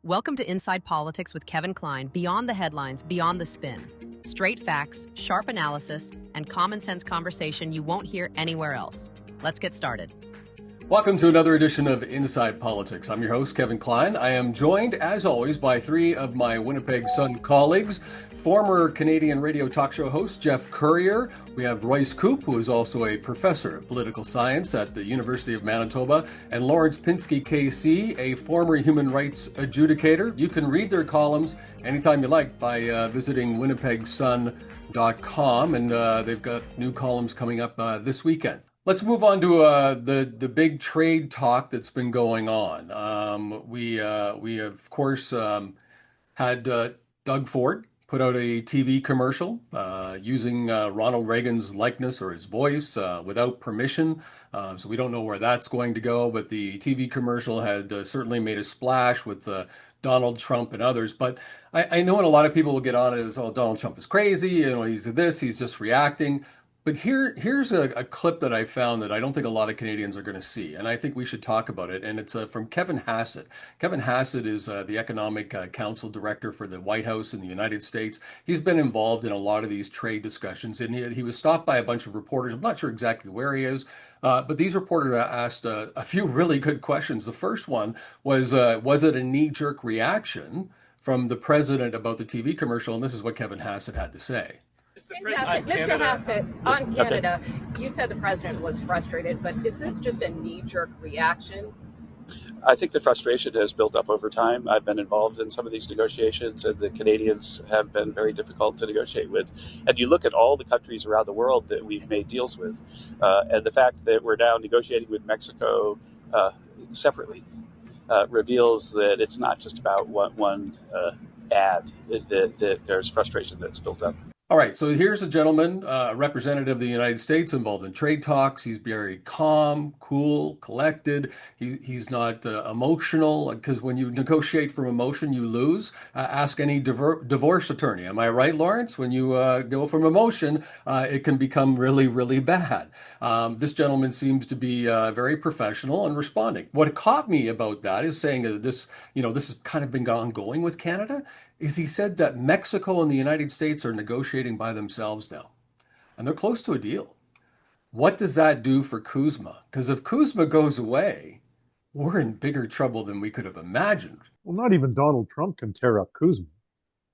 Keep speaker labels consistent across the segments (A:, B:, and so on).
A: Welcome to Inside Politics with Kevin Klein, beyond the headlines, beyond the spin. Straight facts, sharp analysis, and common sense conversation you won't hear anywhere else. Let's get started.
B: Welcome to another edition of Inside Politics. I'm your host, Kevin Klein. I am joined, as always, by three of my Winnipeg Sun colleagues. Former Canadian radio talk show host Jeff Currier. We have Royce Coop, who is also a professor of political science at the University of Manitoba, and Lawrence Pinsky, KC, a former human rights adjudicator. You can read their columns anytime you like by visiting winnipegsun.com, and they've got new columns coming up this weekend. Let's move on to the big trade talk that's been going on. We of course had Doug Ford put out a TV commercial using Ronald Reagan's likeness or his voice without permission. So we don't know where that's going to go, but the TV commercial had certainly made a splash with Donald Trump and others. But I know a lot of people will get on it as, oh, Donald Trump is crazy, he's this, he's just reacting. But here's a clip that I found that I don't think a lot of Canadians are going to see, and I think we should talk about it. And it's from Kevin Hassett. Kevin Hassett is the Economic Council Director for the White House in the United States. He's been involved in a lot of these trade discussions, and he was stopped by a bunch of reporters. I'm not sure exactly where he is, but these reporters asked a few really good questions. The first one was it a knee-jerk reaction from the president about the TV commercial? And this is what Kevin Hassett had to say.
C: Mr. Hassett, on Canada, you said the president was frustrated, but is this just a knee-jerk reaction?
D: I think the frustration has built up over time. I've been involved in some of these negotiations, and the Canadians have been very difficult to negotiate with. And you look at all the countries around the world that we've made deals with, and the fact that we're now negotiating with Mexico separately reveals that it's not just about one ad, that there's frustration that's built up.
B: All right, so here's a gentleman, a representative of the United States involved in trade talks. He's very calm, cool, collected. He's not emotional, because when you negotiate from emotion, you lose. Ask any divorce attorney. Am I right, Lawrence? When you go from emotion, it can become really, really bad. This gentleman seems to be very professional and responding. What caught me about that is saying that this has kind of been ongoing with Canada. Is he said that Mexico and the United States are negotiating by themselves now, and they're close to a deal. What does that do for CUZMA? Because if CUZMA goes away, we're in bigger trouble than we could have imagined.
E: Well, not even Donald Trump can tear up CUZMA.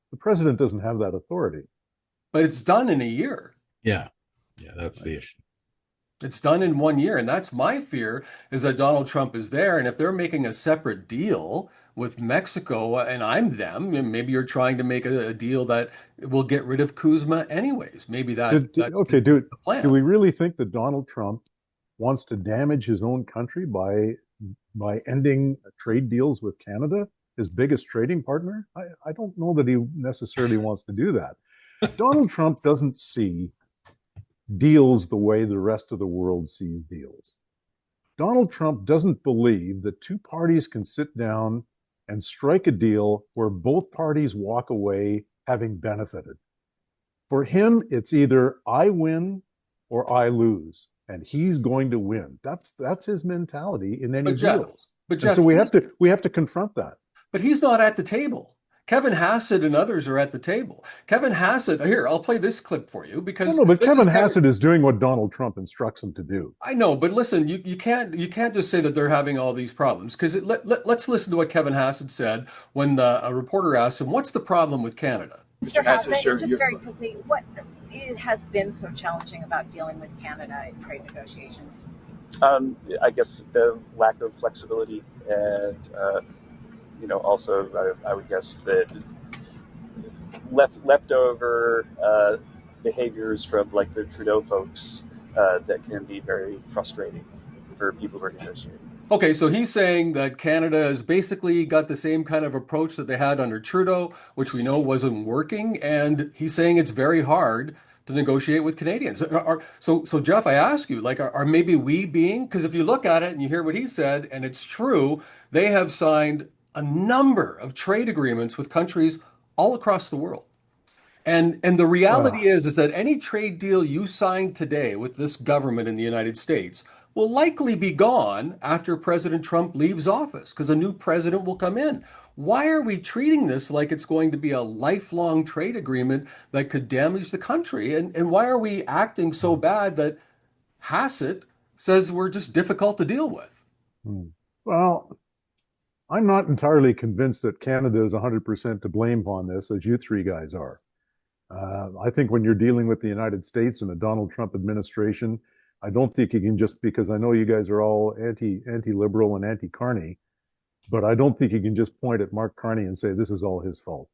E: The president doesn't have that authority.
B: But it's done in a year.
F: Yeah, that's the issue.
B: It's done in 1 year, and that's my fear, is that Donald Trump is there, and if they're making a separate deal with Mexico, and I'm them, and maybe you're trying to make a deal that will get rid of CUZMA anyways. Maybe that's the plan.
E: Do we really think that Donald Trump wants to damage his own country by ending trade deals with Canada, his biggest trading partner? I don't know that he necessarily wants to do that. Donald Trump doesn't see deals the way the rest of the world sees deals. Donald Trump doesn't believe that two parties can sit down and strike a deal where both parties walk away having benefited. For him, it's either I win or I lose, and he's going to win. That's his mentality in any deals. But Jeff, so we have to confront that.
B: But he's not at the table. Kevin Hassett and others are at the table. Kevin Hassett, here, I'll play this clip for you because
E: but Kevin Hassett is doing what Donald Trump instructs him to do.
B: I know, but listen, you can't just say that they're having all these problems, because let's listen to what Kevin Hassett said when a reporter asked him, "What's the problem with Canada?"
C: Mr. Hassett, just very quickly, what it has been so challenging about dealing with Canada in trade negotiations?
D: I guess the lack of flexibility and. Also, I would guess that leftover behaviors from like the Trudeau folks that can be very frustrating for people who are negotiating.
B: Okay, so he's saying that Canada has basically got the same kind of approach that they had under Trudeau, which we know wasn't working, and he's saying it's very hard to negotiate with Canadians. So Jeff, I ask you, are maybe we being, because if you look at it and you hear what he said, and it's true, they have signed a number of trade agreements with countries all across the world. And the reality is that any trade deal you sign today with this government in the United States will likely be gone after President Trump leaves office because a new president will come in. Why are we treating this like it's going to be a lifelong trade agreement that could damage the country? And why are we acting so bad that Hassett says we're just difficult to deal with?
E: Well, I'm not entirely convinced that Canada is 100% to blame on this, as you three guys are. I think when you're dealing with the United States and a Donald Trump administration, I don't think you can just, because I know you guys are all anti-liberal and anti-Carney, but I don't think you can just point at Mark Carney and say this is all his fault.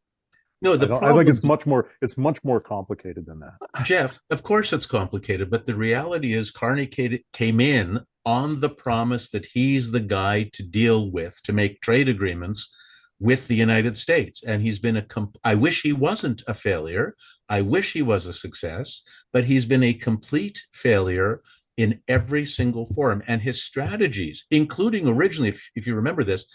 F: No,
E: I think it's much more complicated than that.
F: Jeff, of course it's complicated, but the reality is Carney came in on the promise that he's the guy to deal with, to make trade agreements with the United States. And he's been I wish he wasn't a failure. I wish he was a success, but he's been a complete failure in every single forum. And his strategies, including originally, if you remember this,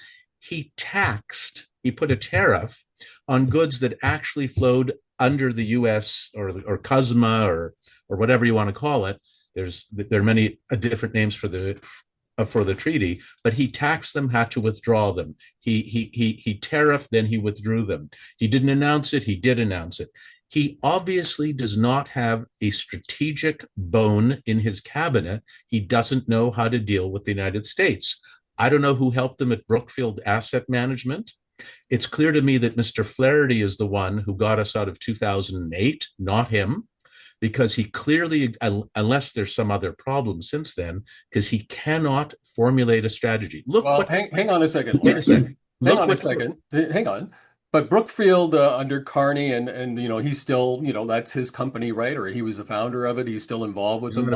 F: he put a tariff on goods that actually flowed under the US or CUZMA or whatever you want to call it. There are many different names for the treaty, but he taxed them, had to withdraw them. He tariffed, then he withdrew them. He didn't announce it, he did announce it. He obviously does not have a strategic bone in his cabinet. He doesn't know how to deal with the United States. I don't know who helped him at Brookfield Asset Management. It's clear to me that Mr. Flaherty is the one who got us out of 2008, not him, because he clearly, unless there's some other problem since then, because he cannot formulate a strategy.
B: Hang on a second. Hang on. But Brookfield under Carney and he's still, that's his company, right? Or he was a founder of it. He's still involved with them.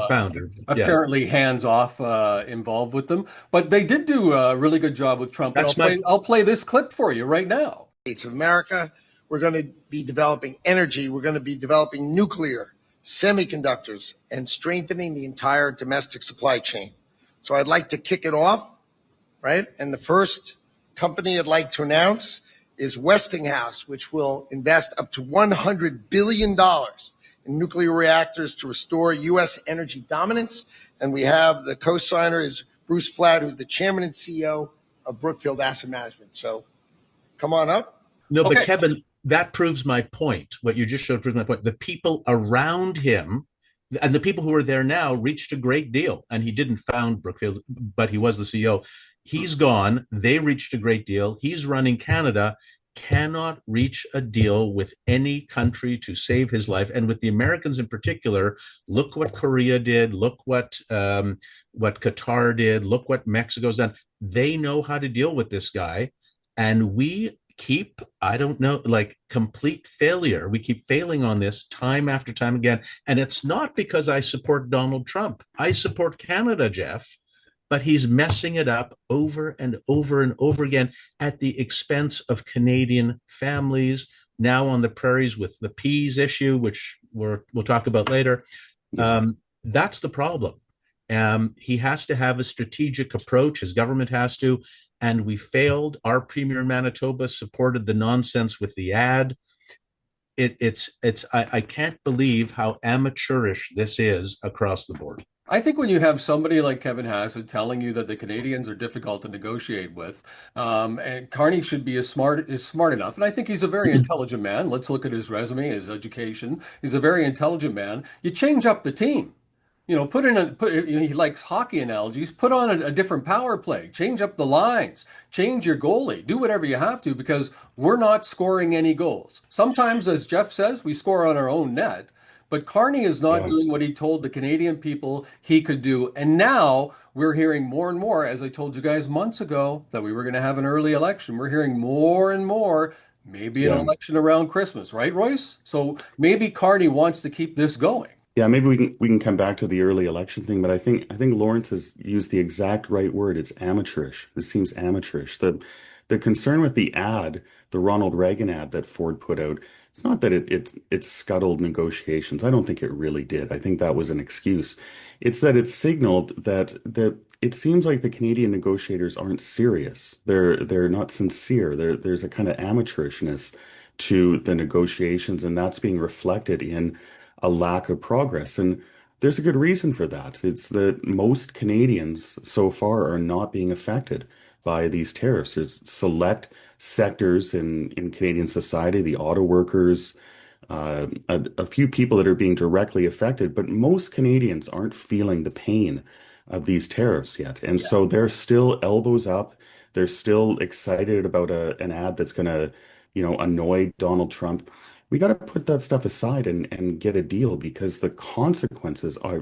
B: Apparently hands off involved with them. But they did do a really good job with Trump. I'll play this clip for you right now.
G: States of America, we're going to be developing energy. We're going to be developing nuclear, semiconductors, and strengthening the entire domestic supply chain. So I'd like to kick it off, right? And the first company I'd like to announce is Westinghouse, which will invest up to $100 billion in nuclear reactors to restore U.S. energy dominance. And we have the co-signer is Bruce Flatt, who's the chairman and CEO of Brookfield Asset Management. So come on up.
F: No, but Kevin, that proves my point. What you just showed proves my point. The people around him and the people who are there now reached a great deal. And he didn't found Brookfield, but he was the CEO. He's gone. They reached a great deal. He's running Canada, cannot reach a deal with any country to save his life. And with the Americans in particular, look what Korea did. Look what Qatar did. Look what Mexico's done. They know how to deal with this guy. And we keep, complete failure. We keep failing on this time after time again. And it's not because I support Donald Trump. I support Canada, Jeff. But he's messing it up over and over and over again at the expense of Canadian families, now on the prairies with the peas issue, which we'll talk about later. That's the problem. He has to have a strategic approach. His government has to. And we failed. Our premier in Manitoba supported the nonsense with the ad. I can't believe how amateurish this is across the board.
B: I think when you have somebody like Kevin Hassett telling you that the Canadians are difficult to negotiate with, and Carney should be smart enough, and I think he's a very intelligent man. Let's look at his resume, his education. He's a very intelligent man. You change up the team. He likes hockey analogies. Put on a different power play. Change up the lines. Change your goalie. Do whatever you have to because we're not scoring any goals. Sometimes, as Jeff says, we score on our own net. But Carney is not doing what he told the Canadian people he could do. And now we're hearing more and more, as I told you guys months ago, that we were going to have an early election. We're hearing more and more, maybe an election around Christmas, right, Royce? So maybe Carney wants to keep this going.
H: Yeah, maybe we can come back to the early election thing, but I think Lawrence has used the exact right word. It's amateurish. This seems amateurish. The concern with the ad, the Ronald Reagan ad that Ford put out, it's not that it scuttled negotiations. I don't think it really did. I think that was an excuse. It's that it signaled that it seems like the Canadian negotiators aren't serious. They're not sincere. There's a kind of amateurishness to the negotiations, and that's being reflected in a lack of progress. And There's a good reason for that. It's that most Canadians so far are not being affected by these tariffs. There's select sectors in Canadian society, the auto workers, a few people that are being directly affected, but most Canadians aren't feeling the pain of these tariffs yet. And
B: Yeah.
H: so they're still elbows up. They're still excited about an ad that's going to, annoy Donald Trump. We got to put that stuff aside and get a deal because the consequences are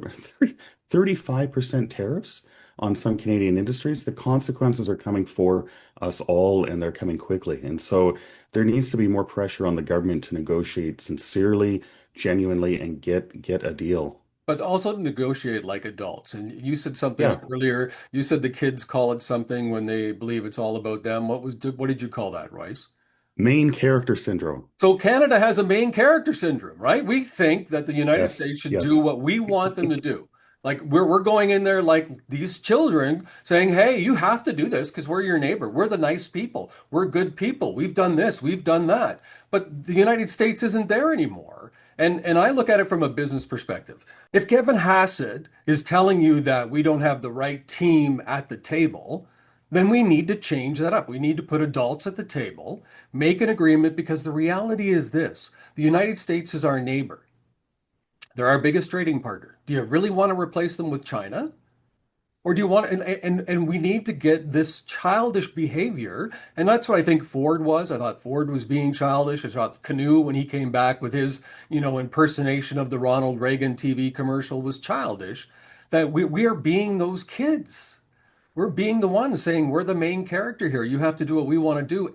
H: 35% tariffs on some Canadian industries. The consequences are coming for us all and they're coming quickly. And so there needs to be more pressure on the government to negotiate sincerely, genuinely, and get a deal.
B: But also negotiate like adults. And you said something
H: Yeah,
B: earlier. You said the kids call it something when they believe it's all about them. What did you call that, Royce?
H: main character syndrome.
B: So Canada has a main character syndrome, right? We think that the United
H: Yes,
B: States should do
H: yes.
B: what we want them to do. Like we're going in there like these children saying, "Hey, you have to do this because we're your neighbor. We're the nice people. We're good people. We've done this, we've done that." But the United States isn't there anymore. And I look at it from a business perspective. If Kevin Hassett is telling you that we don't have the right team at the table, then we need to change that up. We need to put adults at the table, make an agreement, because the reality is this: the United States is our neighbor. They're our biggest trading partner. Do you really want to replace them with China? Or do you want, and we need to get this childish behavior. And that's what I think Ford was. I thought Ford was being childish. I thought Canoe, when he came back with his, impersonation of the Ronald Reagan TV commercial, was childish. That we are being those kids. We're being the ones saying we're the main character here. You have to do what we want to do.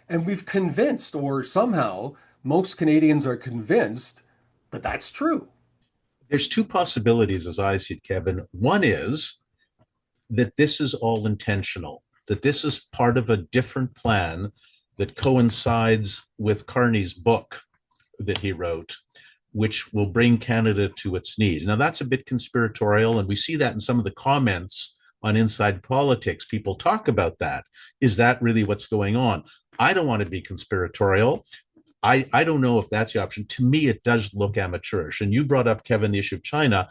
B: And we've convinced, or somehow most Canadians are convinced that that's true.
F: There's two possibilities as I see it, Kevin. One is that this is all intentional, that this is part of a different plan that coincides with Carney's book that he wrote, which will bring Canada to its knees. Now, that's a bit conspiratorial, and we see that in some of the comments on Inside Politics. People talk about that. Is that really what's going on? I don't want to be conspiratorial. I don't know if that's the option. To me, it does look amateurish. And you brought up, Kevin, the issue of China.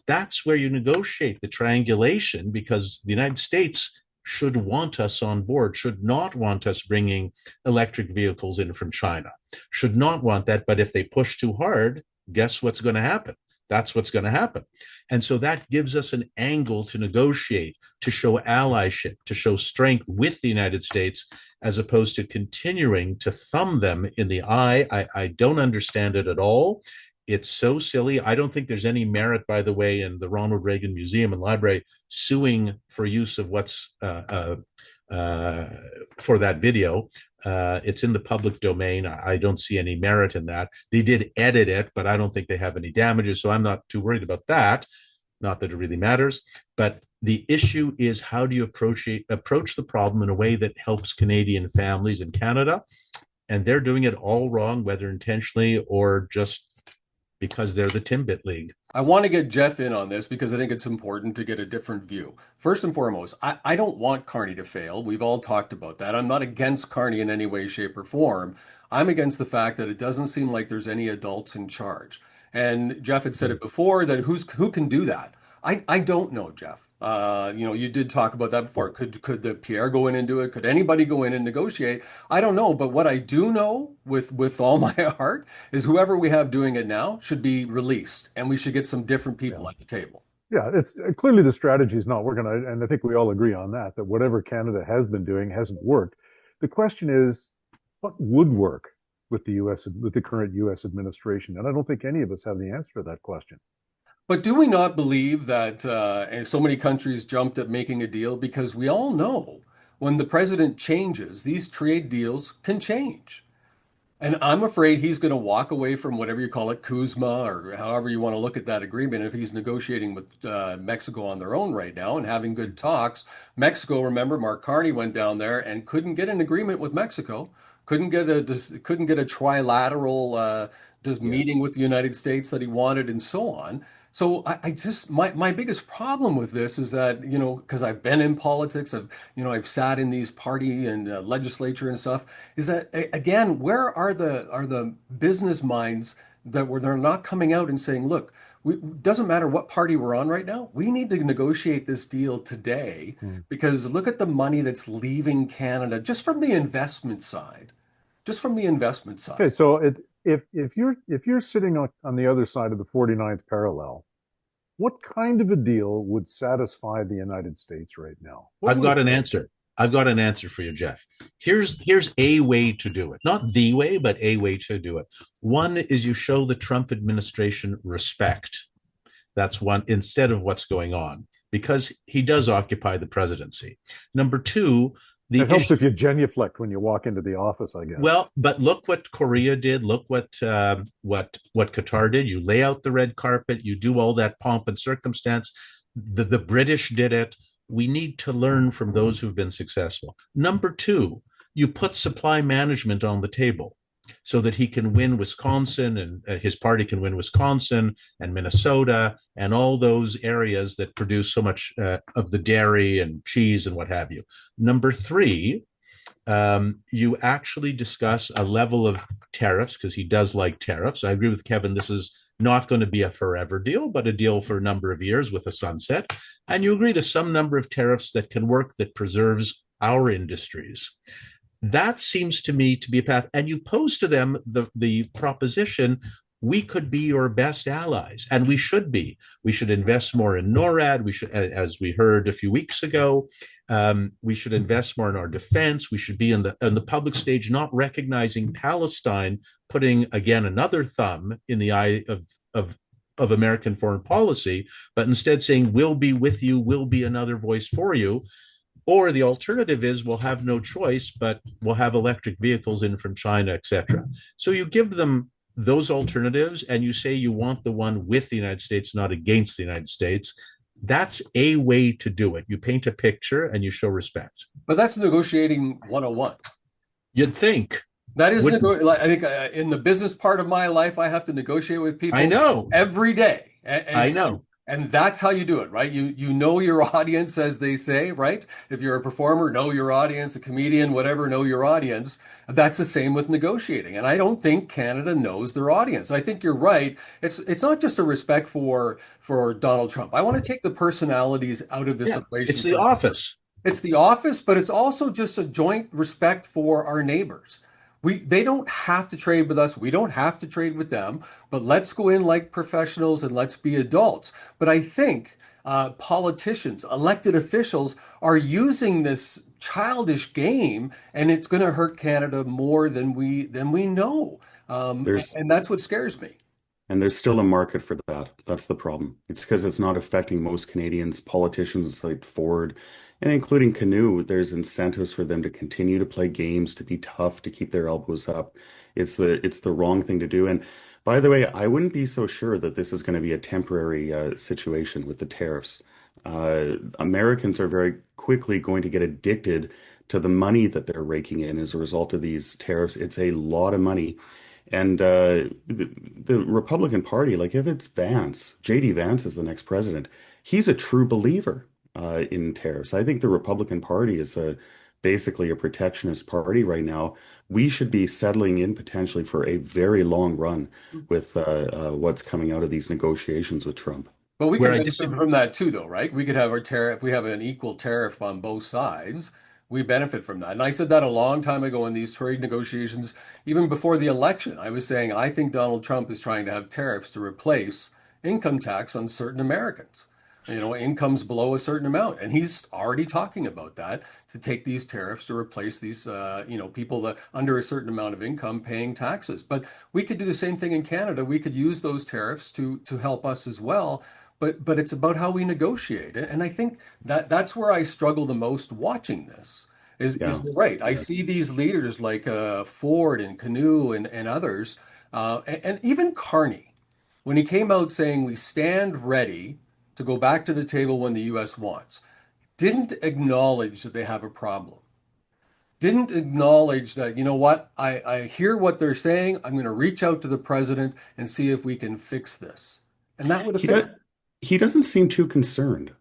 F: That's where you negotiate the triangulation, because the United States should want us on board, should not want us bringing electric vehicles in from China, should not want that. But if they push too hard, guess what's going to happen? That's what's going to happen. And so that gives us an angle to negotiate, to show allyship, to show strength with the United States, as opposed to continuing to thumb them in the eye. I don't understand it at all. It's so silly. I don't think there's any merit, by the way, in the Ronald Reagan Museum and Library suing for use of what's for that video. It's in the public domain. I don't see any merit in that. They did edit it, but I don't think they have any damages, so I'm not too worried about that. Not that it really matters. But the issue is, how do you approach the problem in a way that helps Canadian families in Canada? And they're doing it all wrong, whether intentionally or just because they're the Timbit League.
B: I want to get Jeff in on this because I think it's important to get a different view. First and foremost, I don't want Carney to fail. We've all talked about that. I'm not against Carney in any way, shape, or form. I'm against the fact that it doesn't seem like there's any adults in charge. And Jeff had said it before, that who can do that? I don't know, Jeff. You did talk about that before. Could the Pierre go in and do it? Could anybody go in and negotiate? I don't know. But what I do know with all my heart is whoever we have doing it now should be released, and we should get some different people at the table.
E: Yeah, it's clearly the strategy is not working, and I think we all agree on that. That whatever Canada has been doing hasn't worked. The question is, what would work with with the current U.S. administration? And I don't think any of us have the answer to that question.
B: But do we not believe that and so many countries jumped at making a deal? Because we all know when the president changes, these trade deals can change. And I'm afraid he's going to walk away from whatever you call it, CUZMA, or however you want to look at that agreement. If he's negotiating with Mexico on their own right now and having good talks, Mexico, remember, Mark Carney went down there and couldn't get an agreement with Mexico, couldn't get a trilateral meeting with the United States that he wanted, and so on. So I just my biggest problem with this is that, because I've been in politics, I've sat in these party and legislature and stuff, is that again, where are the business minds that where they're not coming out and saying, look, doesn't matter what party we're on right now, we need to negotiate this deal today because look at the money that's leaving Canada just from the investment side. Just from the investment side.
E: Okay, so if you're sitting on the other side of the 49th parallel, what kind of a deal would satisfy the United States right now?
F: I've got an answer. I've got an answer for you, Jeff. Here's a way to do it. Not the way, but a way to do it. One is you show the Trump administration respect. That's one, instead of what's going on, because he does occupy the presidency. Number two,
E: it helps if you genuflect when you walk into the office, I guess.
F: Well, but look what Korea did. Look what Qatar did. You lay out the red carpet. You do all that pomp and circumstance. The British did it. We need to learn from those who've been successful. Number two, you put supply management on the table so that he can win Wisconsin and his party can win Wisconsin and Minnesota and all those areas that produce so much of the dairy and cheese and what have you. Number three, you actually discuss a level of tariffs because he does like tariffs. I agree with Kevin. This is not going to be a forever deal, but a deal for a number of years with a sunset. And you agree to some number of tariffs that can work, that preserves our industries. That seems to me to be a path. And you pose to them the proposition, we could be your best allies, and we should be. We should invest more in NORAD. We should, as we heard a few weeks ago, we should invest more in our defense. We should be in the public stage, not recognizing Palestine, putting, again, another thumb in the eye of American foreign policy, but instead saying, we'll be with you, we'll be another voice for you. Or the alternative is we'll have no choice, but we'll have electric vehicles in from China, etc. So you give them those alternatives and you say you want the one with the United States, not against the United States. That's a way to do it. You paint a picture and you show respect.
B: But that's negotiating 101.
F: You'd think.
B: That is, I think in the business part of my life, I have to negotiate with people.
F: I know.
B: Every day.
F: I know.
B: And that's how you do it, right? You know your audience, as they say, right? If you're a performer, know your audience, a comedian, whatever, know your audience. That's the same with negotiating. And I don't think Canada knows their audience. I think you're right. It's not just a respect for Donald Trump. I want to take the personalities out of this equation.
F: It's the office.
B: It's the office, but it's also just a joint respect for our neighbors. They don't have to trade with us. We don't have to trade with them, but let's go in like professionals and let's be adults. But I think politicians, elected officials are using this childish game, and it's going to hurt Canada more than we know. And that's what scares me.
H: And there's still a market for that. That's the problem. It's because it's not affecting most Canadians. Politicians like Ford, and including Canoe, there's incentives for them to continue to play games, to be tough, to keep their elbows up. It's the wrong thing to do. And by the way, I wouldn't be so sure that this is going to be a temporary situation with the tariffs. Americans are very quickly going to get addicted to the money that they're raking in as a result of these tariffs. It's a lot of money. And the Republican Party, like if it's Vance, J.D. Vance is the next president, he's a true believer in tariffs. I think the Republican Party is basically a protectionist party right now. We should be settling in potentially for a very long run with what's coming out of these negotiations with Trump.
B: But we can benefit from that too, though, right? We could have our tariff. If we have an equal tariff on both sides, we benefit from that. And I said that a long time ago in these trade negotiations, even before the election. I was saying, I think Donald Trump is trying to have tariffs to replace income tax on certain Americans. Incomes below a certain amount. And he's already talking about that, to take these tariffs to replace these, people that under a certain amount of income paying taxes. But we could do the same thing in Canada. We could use those tariffs to help us as well. But it's about how we negotiate. And I think that's where I struggle the most watching this. Is you're right. I see these leaders like Ford and Canoe and others, and even Carney, when he came out saying we stand ready to go back to the table when the U.S. wants, didn't acknowledge that they have a problem. Didn't acknowledge that, you know what, I hear what they're saying. I'm going to reach out to the president and see if we can fix this. And that would have fixed it.
H: He doesn't seem too concerned.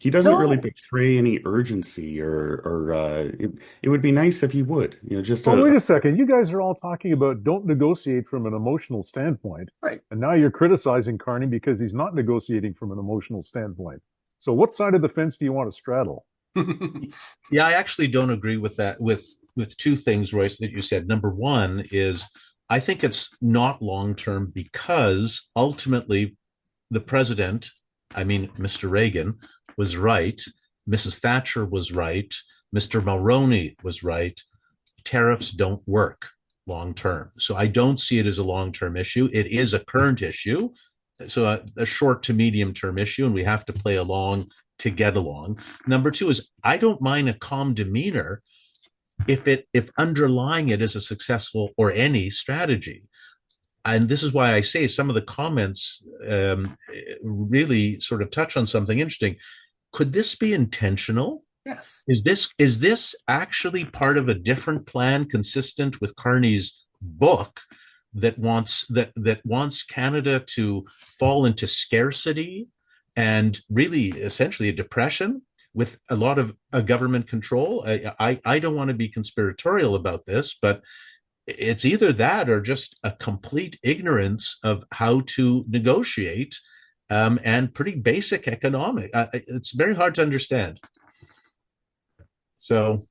H: He doesn't really
B: No.
H: betray any urgency, it would be nice if he would, just
E: Well, wait
H: a
E: a second. You guys are all talking about don't negotiate from an emotional standpoint.
B: Right.
E: And now you're criticizing Carney because he's not negotiating from an emotional standpoint. So what side of the fence do you want to straddle?
F: Yeah, I actually don't agree with that. With two things, Royce, that you said. Number one is I think it's not long term because ultimately the president, I mean Mr. Reagan, was right. Mrs. Thatcher was right. Mr. Mulroney was right. Tariffs don't work long term. So I don't see it as a long term issue. It is a current issue. So a short to medium term issue, and we have to play along to get along. Number two is I don't mind a calm demeanor if underlying it is a successful or any strategy. And this is why I say some of the comments really sort of touch on something interesting. Could this be intentional?
B: Yes.
F: Is this actually part of a different plan consistent with Carney's book that wants Canada to fall into scarcity and really essentially a depression with a lot of government control? I don't want to be conspiratorial about this, but it's either that or just a complete ignorance of how to negotiate and pretty basic economic. It's very hard to understand. So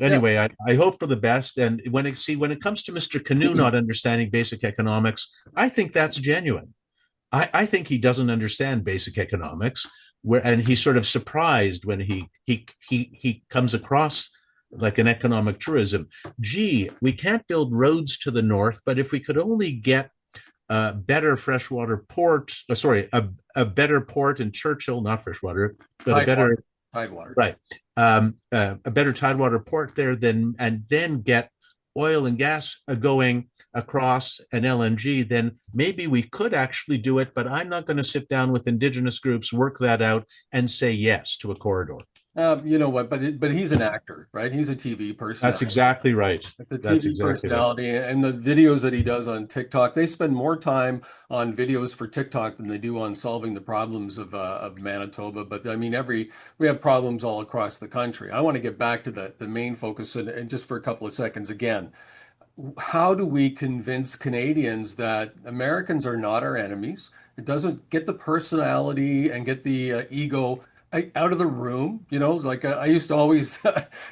F: anyway, yeah. I hope for the best. And when it comes to Mr. Canoe not understanding basic economics, I think that's genuine. I think he doesn't understand basic economics, and he's sort of surprised when he comes across like an economic tourism. Gee, we can't build roads to the north, but if we could only get a better freshwater port, a better port in Churchill, not freshwater, but
B: Tidewater.
F: Right. A better tidewater port there, and then get oil and gas going across an LNG, then maybe we could actually do it, but I'm not going to sit down with Indigenous groups, work that out, and say yes to a corridor.
B: You know what? But he's an actor, right? He's a TV personality.
F: That's exactly right.
B: It's a TV personality, right. And the videos that he does on TikTok, they spend more time on videos for TikTok than they do on solving the problems of Manitoba. But I mean, we have problems all across the country. I want to get back to the main focus, and just for a couple of seconds again, how do we convince Canadians that Americans are not our enemies? It doesn't get the personality and get the ego out of the room. Like I used to always,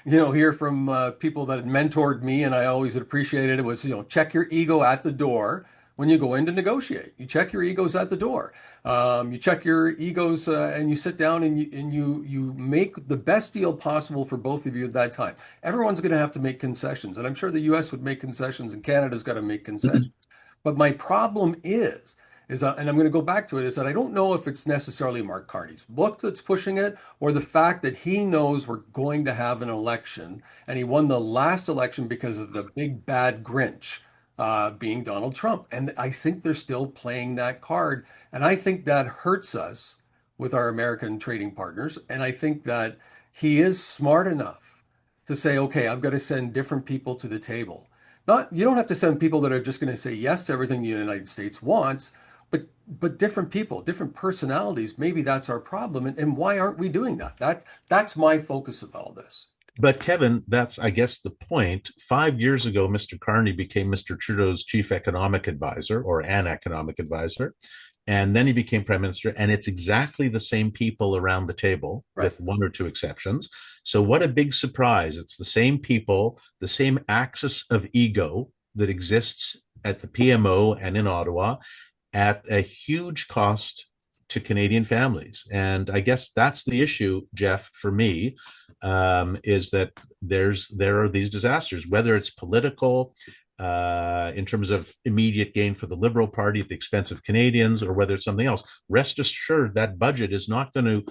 B: hear from people that had mentored me, and I always appreciated it was, check your ego at the door when you go in to negotiate. You check your egos at the door. You check your egos and you sit down and you make the best deal possible for both of you at that time. Everyone's going to have to make concessions, and I'm sure the U.S. would make concessions, and Canada's got to make concessions. But my problem is and I'm going to go back to it, is that I don't know if it's necessarily Mark Carney's book that's pushing it, or the fact that he knows we're going to have an election, and he won the last election because of the big bad Grinch being Donald Trump. And I think they're still playing that card. And I think that hurts us with our American trading partners. And I think that he is smart enough to say, okay, I've got to send different people to the table. You don't have to send people that are just going to say yes to everything the United States wants, but different people, different personalities. Maybe that's our problem. And why aren't we doing that? That's my focus of all this.
F: But Kevin, that's, I guess, the point. 5 years ago, Mr. Carney became Mr. Trudeau's chief economic advisor, or an economic advisor. And then he became prime minister. And it's exactly the same people around the table, right, with one or two exceptions. So what a big surprise. It's the same people, the same axis of ego that exists at the PMO and in Ottawa at a huge cost to Canadian families. And I guess that's the issue, Jeff, for me, is that there are these disasters, whether it's political, in terms of immediate gain for the Liberal Party at the expense of Canadians, or whether it's something else. Rest assured that budget is not going to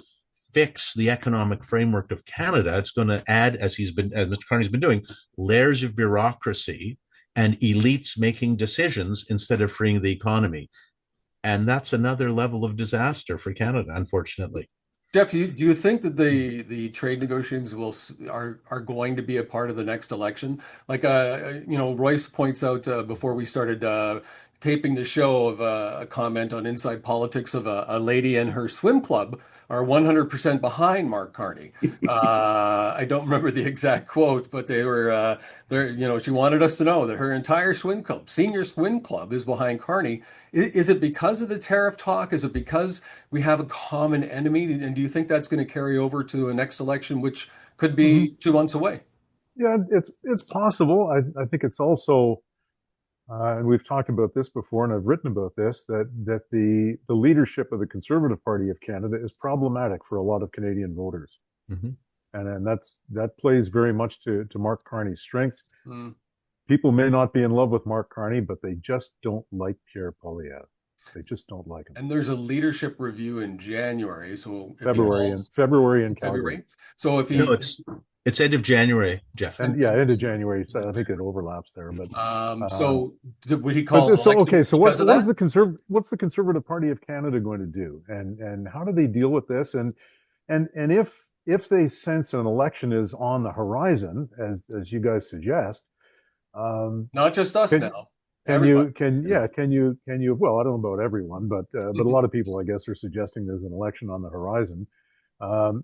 F: fix the economic framework of Canada. It's going to add, as Mr. Carney's been doing, layers of bureaucracy and elites making decisions instead of freeing the economy. And that's another level of disaster for Canada, unfortunately.
B: Jeff, do you think that the trade negotiations are going to be a part of the next election? Like, Royce points out before we started taping the show of a comment on Inside Politics of a lady and her swim club are 100% behind Mark Carney. I don't remember the exact quote, but they were there. You know, she wanted us to know that her entire swim club, senior swim club, is behind Carney. Is it because of the tariff talk? Is it because we have a common enemy? And do you think that's going to carry over to a next election, which could be 2 months away?
E: Yeah, it's possible. I think it's also, and we've talked about this before, and I've written about this, that the leadership of the Conservative Party of Canada is problematic for a lot of Canadian voters, and that plays very much to Mark Carney's strengths. People may not be in love with Mark Carney, but they just don't like Pierre Poilievre. They just don't like him.
B: And there's a leadership review in January, so
E: February in Calgary.
B: So if he,
F: no, it's end of January, Jeff.
E: And yeah, end of January. So I think it overlaps there. But
B: so would he call?
E: So what's the Conservative Party of Canada going to do, and how do they deal with this? And if they sense an election is on the horizon, as you guys suggest,
B: not just us now.
E: Can you well, I don't know about everyone, but a lot of people, I guess, are suggesting there's an election on the horizon.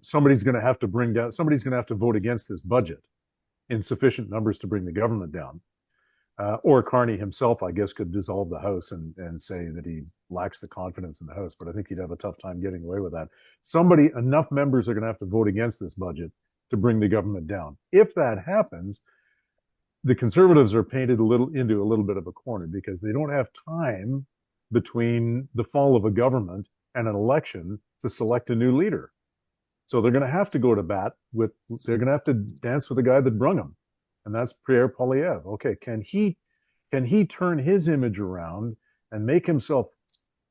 E: Somebody's going to have to vote against this budget in sufficient numbers to bring the government down. Or Carney himself, I guess, could dissolve the House and say that he lacks the confidence in the House, but I think he'd have a tough time getting away with that. Enough members are going to have to vote against this budget to bring the government down. If that happens, the Conservatives are painted into a little bit of a corner because they don't have time between the fall of a government and an election to select a new leader. So they're going to have to go to bat they're going to have to dance with the guy that brung them. And that's Pierre Poilievre. Okay. Can he turn his image around and make himself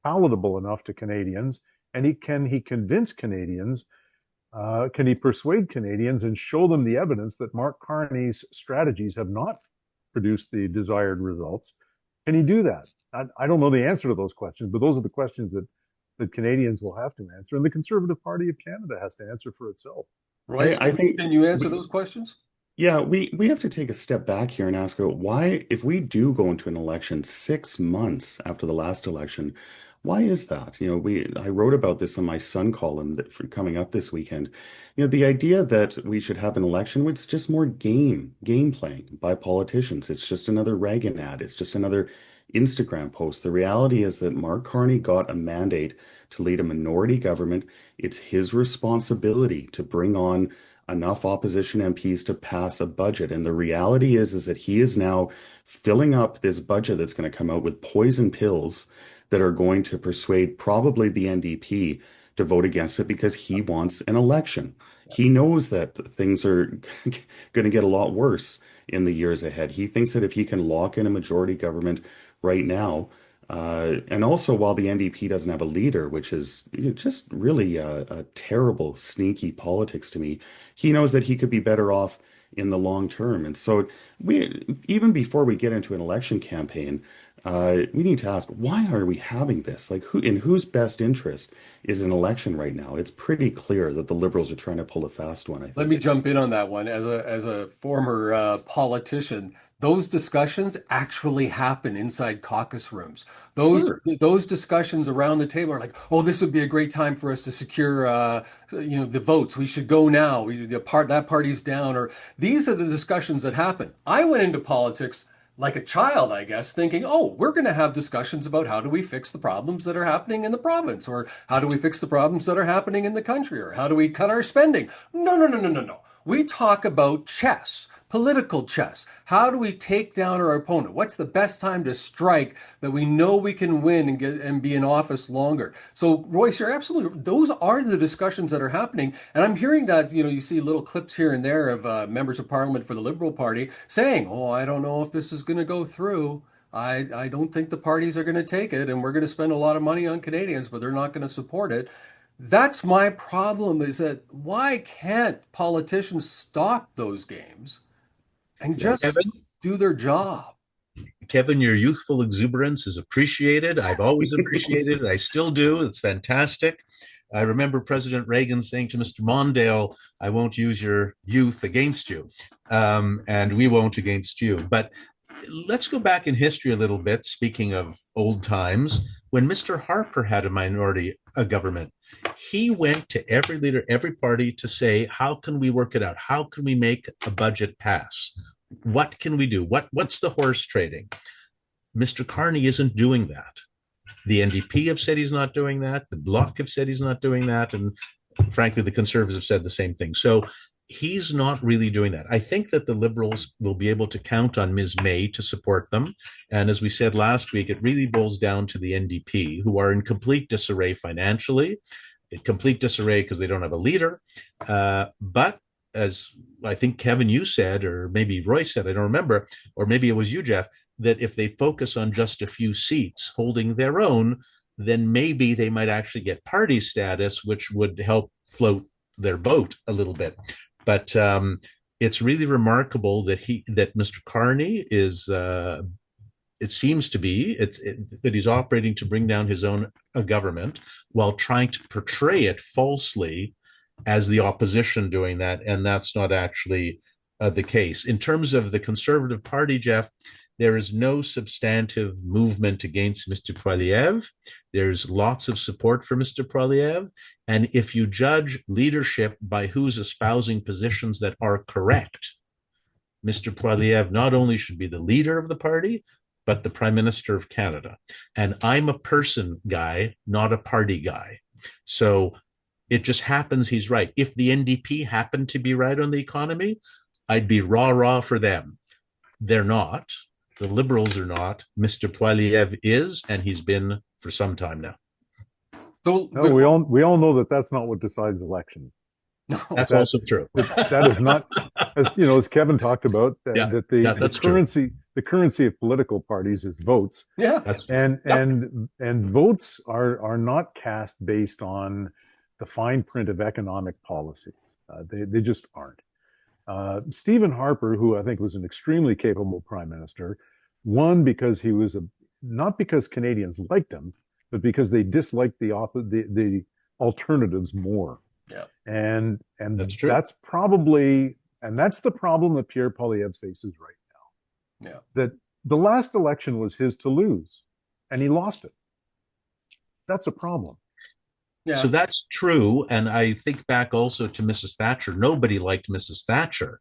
E: palatable enough to Canadians? And can he convince Canadians? Can he persuade Canadians and show them the evidence that Mark Carney's strategies have not produced the desired results? Can he do that? I don't know the answer to those questions, but those are the questions that Canadians will have to answer, and the Conservative Party of Canada has to answer for itself.
B: Royce, I think, can you answer those questions?
H: Yeah, we have to take a step back here and ask why, if we do go into an election 6 months after the last election, why is that? You know, I wrote about this on my Sun column for coming up this weekend. You know, the idea that we should have an election, it's just more game playing by politicians. It's just another Reagan ad. It's just another Instagram post. The reality is that Mark Carney got a mandate to lead a minority government. It's his responsibility to bring on enough opposition MPs to pass a budget. And the reality is that he is now filling up this budget that's going to come out with poison pills that are going to persuade probably the NDP to vote against it because he wants an election. He knows that things are going to get a lot worse in the years ahead. He thinks that if he can lock in a majority government right now, and also while the NDP doesn't have a leader, which is just really a terrible, sneaky politics to me, he knows that he could be better off in the long term. And so even before we get into an election campaign, we need to ask, why are we having this? Like, in whose best interest is an election right now? It's pretty clear that the Liberals are trying to pull a fast one, I think.
B: Let me jump in on that one. As a former politician, those discussions actually happen inside caucus rooms. Those discussions around the table are like, oh, this would be a great time for us to secure, the votes. We should go now. That party's down. Or these are the discussions that happen. I went into politics like a child, I guess, thinking, oh, we're going to have discussions about how do we fix the problems that are happening in the province, or how do we fix the problems that are happening in the country, or how do we cut our spending? No. We talk about chess, political chess. How do we take down our opponent? What's the best time to strike that we know we can win and be in office longer? So, Royce, you're absolutely, those are the discussions that are happening. And I'm hearing that, you see little clips here and there of members of parliament for the Liberal Party saying, oh, I don't know if this is going to go through. I don't think the parties are going to take it, and we're going to spend a lot of money on Canadians, but they're not going to support it. That's my problem, is that why can't politicians stop those games and just do their job?
F: Kevin, your youthful exuberance is appreciated. I've always appreciated it. I still do. It's fantastic. I remember President Reagan saying to Mr. Mondale, I won't use your youth against you, and we won't against you. But let's go back in history a little bit. Speaking of old times, when Mr. Harper had a minority government, he went to every leader, every party to say, how can we work it out? How can we make a budget pass? What can we do? What's the horse trading? Mr. Carney isn't doing that. The NDP have said he's not doing that. The Bloc have said he's not doing that. And frankly, the Conservatives have said the same thing. So he's not really doing that. I think that the Liberals will be able to count on Ms. May to support them. And as we said last week, it really boils down to the NDP, who are in complete disarray financially, in complete disarray because they don't have a leader. But as I think, Kevin, you said, or maybe Roy said, I don't remember, or maybe it was you, Jeff, that if they focus on just a few seats holding their own, then maybe they might actually get party status, which would help float their boat a little bit. But it's really remarkable that Mr. Carney is, it seems to be, that he's operating to bring down his own government while trying to portray it falsely as the opposition doing that. And that's not actually the case. In terms of the Conservative Party, Jeff, there is no substantive movement against Mr. Poilievre. There's lots of support for Mr. Poilievre. And if you judge leadership by who's espousing positions that are correct, Mr. Poilievre not only should be the leader of the party, but the Prime Minister of Canada. And I'm a person guy, not a party guy. So it just happens he's right. If the NDP happened to be right on the economy, I'd be rah-rah for them. They're not. The Liberals are not. Mr. Poilievre is, and he's been for some time now.
B: So
E: no, we all know that that's not what decides elections.
F: That's also true.
E: That is not, as Kevin talked about, that the currency of political parties is votes.
B: Yeah,
E: and votes are not cast based on the fine print of economic policies. They just aren't. Stephen Harper, who I think was an extremely capable prime minister, won because he was not because Canadians liked him, but because they disliked the alternatives more.
B: Yeah,
E: and
F: that's true.
E: That's the problem that Pierre Poilievre faces right now.
B: Yeah,
E: that the last election was his to lose, and he lost it. That's a problem.
F: Yeah. So that's true. And I think back also to Mrs. Thatcher. Nobody liked Mrs. Thatcher,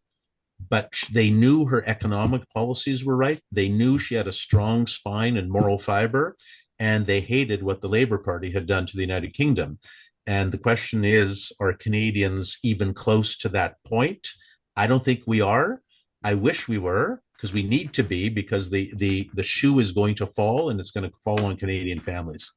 F: but they knew her economic policies were right. They knew she had a strong spine and moral fiber, and they hated what the Labour Party had done to the United Kingdom. And the question is, are Canadians even close to that point? I don't think we are. I wish we were, because we need to be, because the shoe is going to fall, and it's going to fall on Canadian families.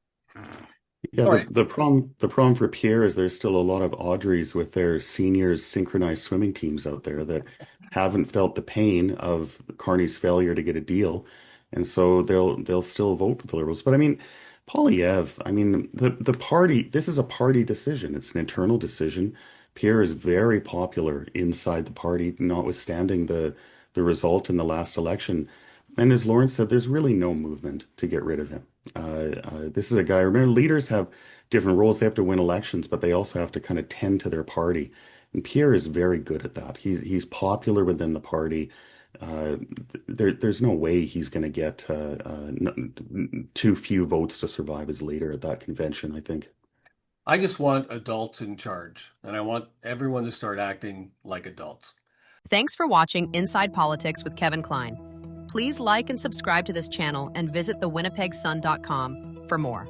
H: Yeah, the problem for Pierre is there's still a lot of Audreys with their seniors synchronized swimming teams out there that haven't felt the pain of Carney's failure to get a deal, and so they'll still vote for the Liberals. But I mean, Poilievre, the party, this is a party decision. It's an internal decision. Pierre is very popular inside the party, notwithstanding the result in the last election. And as Lawrence said, there's really no movement to get rid of him. This is a guy, remember, leaders have different roles. They have to win elections, but they also have to kind of tend to their party. And Pierre is very good at that. He's popular within the party. There's no way he's going to get too few votes to survive as leader at that convention, I think.
B: I just want adults in charge, and I want everyone to start acting like adults.
A: Thanks for watching Inside Politics with Kevin Klein. Please like and subscribe to this channel and visit thewinnipegssun.com for more.